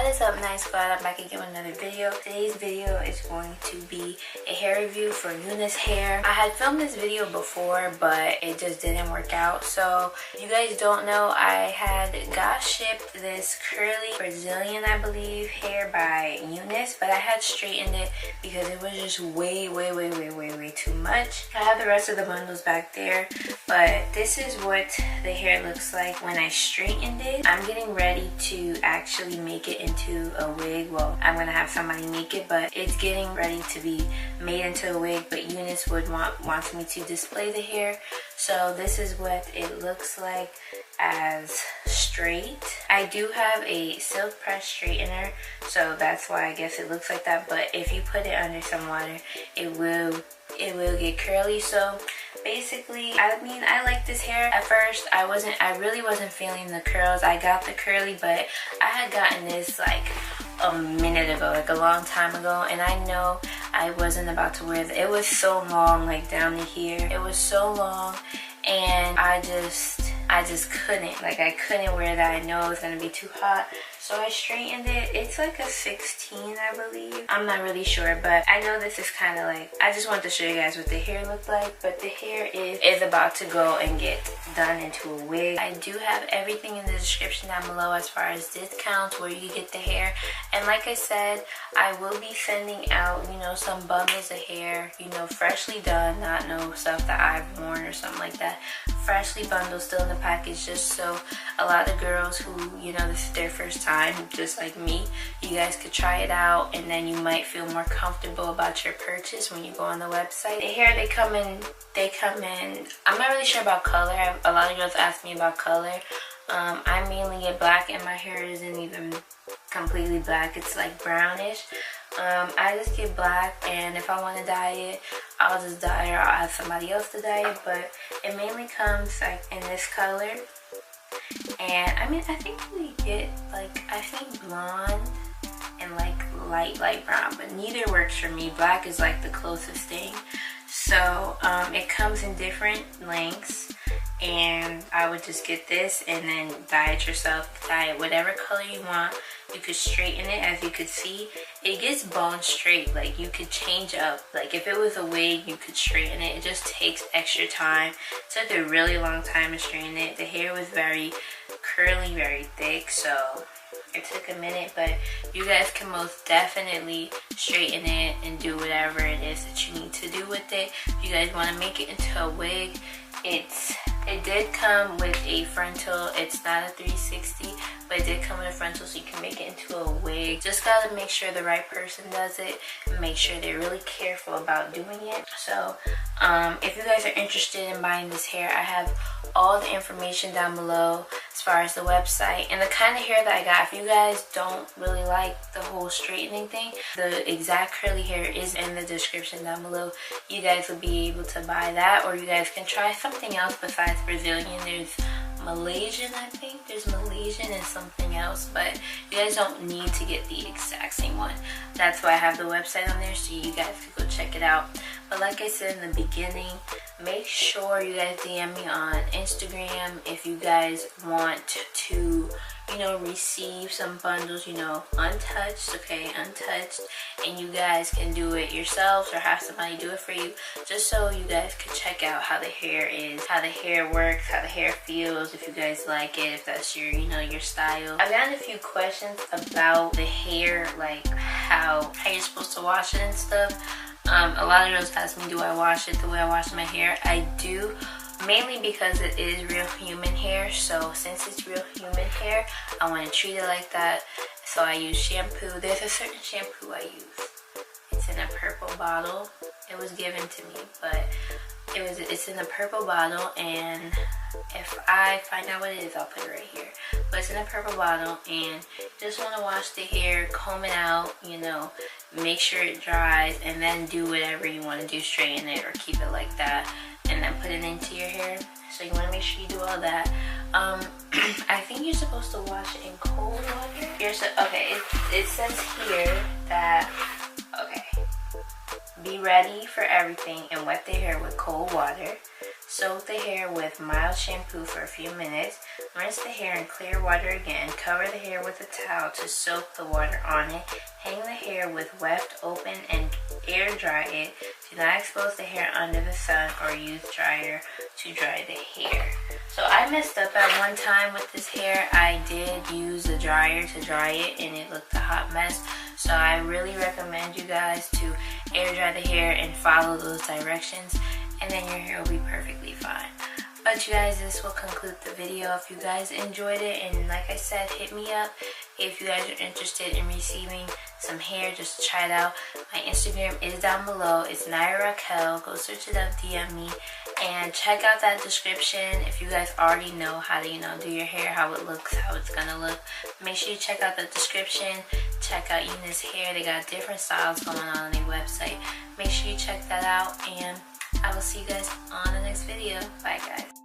What is up, nice squad? I'm back again with another video. Today's video is going to be a hair review for Unice hair. I had filmed this video before, but it just didn't work out. So if you guys don't know, I had got shipped this curly Brazilian, I believe, hair by Unice, but I had straightened it because it was just way too much. I have the rest of the bundles back there, but this is what the hair looks like when I straightened it. I'm getting ready to actually make it into a wig. Well, I'm gonna have somebody make it, but it's getting ready to be made into a wig, but Unice wants me to display the hair. So this is what it looks like as straight. I do have a silk press straightener, so that's why I guess it looks like that, but if you put it under some water, it will get curly. So basically, I mean, I like this hair. At first, I really wasn't feeling the curls. I got the curly, but I had gotten this like a minute ago, like a long time ago, and I know I wasn't about to wear it. It was so long, like down to here. It was so long, and I just couldn't. Like, I couldn't wear that. I know it was gonna be too hot. So I straightened it. It's like a 16, I believe. I'm not really sure, but I know this is kind of like, I just wanted to show you guys what the hair looked like, but the hair is about to go and get done into a wig. I do have everything in the description down below as far as discounts, where you get the hair. And like I said, I will be sending out, you know, some bundles of hair, you know, freshly done, not no stuff that I've worn or something like that. Freshly bundled, still in the package, just so a lot of girls who, you know, this is their first time, just like me, you guys could try it out, and then you might feel more comfortable about your purchase when you go on the website. The hair, they come in, I'm not really sure about color. A lot of girls ask me about color. I mainly get black, and my hair isn't even completely black. It's like brownish. I just get black, and if I want to dye it, I'll just dye it, or I'll ask somebody else to dye it, but it mainly comes like in this color. And I mean, I think we get like, I think blonde and like light brown, but neither works for me. Black is like the closest thing. So it comes in different lengths, and I would just get this and then dye it yourself. Dye it whatever color you want. You could straighten it. As you could see, it gets bone straight. Like, you could change up, like if it was a wig, you could straighten it. It just takes extra time. It took a really long time to straighten it. The hair was very curly, very thick, so it took a minute, but you guys can most definitely straighten it and do whatever it is that you need to do with it. If you guys want to make it into a wig, it did come with a frontal. It's not a 360, but it did come with a frontal, so you can make it into a wig. Just gotta make sure the right person does it, and make sure they're really careful about doing it. So if you guys are interested in buying this hair, I have all the information down below as far as the website and the kind of hair that I got. If you guys don't really like the whole straightening thing, the exact curly hair is in the description down below. You guys will be able to buy that, or you guys can try something else besides Brazilian. There's Malaysian, I think. There's Malaysian and something else, but you guys don't need to get the exact same one. That's why I have the website on there, so you guys can go check it out. But like I said in the beginning, make sure you guys DM me on Instagram if you guys want to, you know, receive some bundles, you know, untouched, okay, untouched, and you guys can do it yourselves or have somebody do it for you, just so you guys can check out how the hair is, how the hair works, how the hair feels, if you guys like it, if that's your, you know, your style. I've gotten a few questions about the hair, like how you're supposed to wash it and stuff. A lot of girls ask me, do I wash it the way I wash my hair? I do, mainly because it is real human hair. So since it's real human hair, I want to treat it like that. So I use shampoo. There's a certain shampoo I use. It's in a purple bottle. It was given to me, but it's in a purple bottle, and if I find out what it is, I'll put it right here. But it's in a purple bottle, and you just want to wash the hair, comb it out, you know, make sure it dries, and then do whatever you want to do, straighten it or keep it like that, and then put it into your hair. So you want to make sure you do all that. I think you're supposed to wash it in cold water. Okay, it says here that, okay, be ready for everything and wet the hair with cold water. Soak the hair with mild shampoo for a few minutes. Rinse the hair in clear water again. Cover the hair with a towel to soak the water on it. Hang the hair with weft open and air dry it. Do not expose the hair under the sun or use dryer to dry the hair. So I messed up at one time with this hair. I did use a dryer to dry it and it looked a hot mess. So I really recommend you guys to air dry the hair and follow those directions, and then your hair will be perfectly fine. But you guys, this will conclude the video. If you guys enjoyed it, and like I said, hit me up if you guys are interested in receiving some hair just to try it out. My Instagram is down below. It's Naya Raquel. Go search it up, DM me, and check out that description if you guys already know how to, do your hair, how it looks, how it's gonna look. Make sure you check out the description. Check out Unice Hair. They got different styles going on their website. Make sure you check that out, and I will see you guys on the next video. Bye, guys.